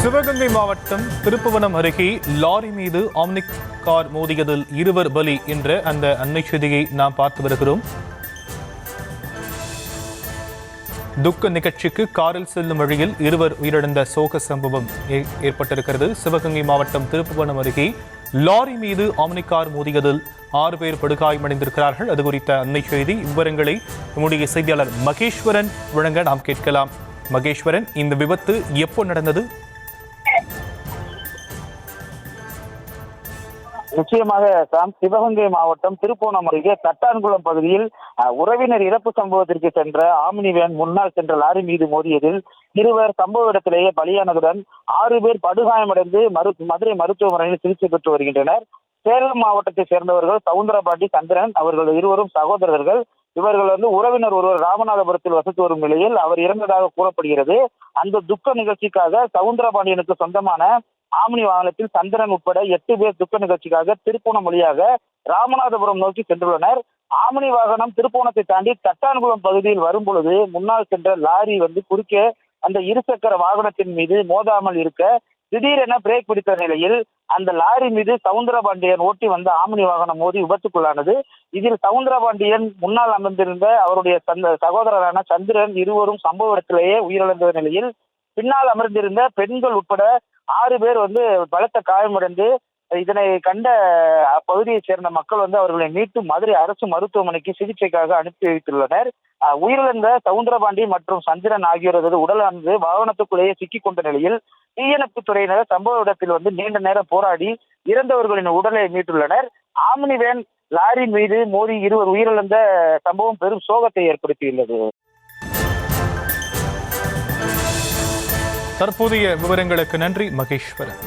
சிவகங்கை மாவட்டம் திருப்புவனம் அருகே லாரி மீது ஆம்னிக் கார் மோதியதில் இருவர் பலி என்ற அந்த அண்மை செய்தியை நாம் பார்த்து வருகிறோம். துக்க நிகழ்ச்சிக்கு காரில் செல்லும் வழியில் இருவர் உயிரிழந்த சோக சம்பவம் ஏற்பட்டிருக்கிறது. சிவகங்கை மாவட்டம் திருப்புவனம் அருகே லாரி மீது ஆம்னிக் கார் மோதியதில் 6 பேர் படுகாயமடைந்திருக்கிறார்கள். அது குறித்த அண்மை செய்தி விவரங்களை நம்முடைய செய்தியாளர் மகேஸ்வரன் வழங்க நாம் கேட்கலாம். மகேஸ்வரன், இந்த விபத்து எப்போ நடந்தது? நிச்சயமாக சிவகங்கை மாவட்டம் திருப்புவனம் அருகே தட்டான்குளம் பகுதியில் உறவினர் இறப்பு சம்பவத்திற்கு சென்ற ஆம்னி வேன் முன்னால் சென்ற லாரி மீது மோதியதில் இருவர் சம்பவ இடத்திலேயே பலியானதுடன் 6 பேர் படுகாயமடைந்து மதுரை மருத்துவமனையில் சிகிச்சை பெற்று வருகின்றனர். சேலம் மாவட்டத்தை சேர்ந்தவர்கள் சவுந்தரபாண்டி, சந்திரன் அவர்கள் இருவரும் சகோதரர்கள். இவர்கள் உறவினர் ஒருவர் ராமநாதபுரத்தில் வசித்து வரும் நிலையில் அவர் இறந்ததாக கூறப்படுகிறது. அந்த துக்க நிகழ்ச்சிக்காக சவுந்தரபாண்டியனுக்கு சொந்தமான ஆம்னி வாகனத்தில் சந்திரன் உட்பட 8 பேர் துக்க நிகழ்ச்சிக்காக திருப்புவனம் வழியாக ராமநாதபுரம் நோக்கி சென்றுள்ளனர். ஆம்னி வாகனம் திருப்புவனத்தை தாண்டி தட்டான்குளம் பகுதியில் வரும் பொழுது முன்னால் சென்ற லாரி குறுக்கே அந்த இருசக்கர வாகனத்தின் மீது மோதாமல் இருக்க திடீரென பிரேக் பிடித்த நிலையில் அந்த லாரி மீது சவுந்தரபாண்டியன் ஓட்டி வந்த ஆம்னி வாகனம் மோதி விபத்துக்குள்ளானது. இதில் சவுந்தரபாண்டியன் முன்னால் அமர்ந்திருந்த அவருடைய சகோதரரான சந்திரன் இருவரும் சம்பவ இடத்திலேயே உயிரிழந்த நிலையில் பின்னால் அமர்ந்திருந்த பெண்கள் உட்பட 6 பேர் பலத்த காயமடைந்து இதனை கண்ட அப்பகுதியை சேர்ந்த மக்கள் அவர்களை மீட்டு மதுரை அரசு மருத்துவமனைக்கு சிகிச்சைக்காக அனுப்பி வைத்துள்ளனர். உயிரிழந்த சவுந்தரபாண்டி மற்றும் சந்திரன் ஆகியோரது உடலானது வாகனத்துக்குள்ளேயே சிக்கிக் கொண்ட நிலையில் தீயணைப்பு துறையினர் சம்பவ இடத்தில் நீண்ட நேரம் போராடி இறந்தவர்களின் உடலை மீட்டுள்ளனர். ஆம்னி வேன் லாரி மீது மோதி இருவர் உயிரிழந்த சம்பவம் பெரும் சோகத்தை ஏற்படுத்தியுள்ளது. தற்போதைய விவரங்களுக்கு நன்றி மகேஸ்வரன்.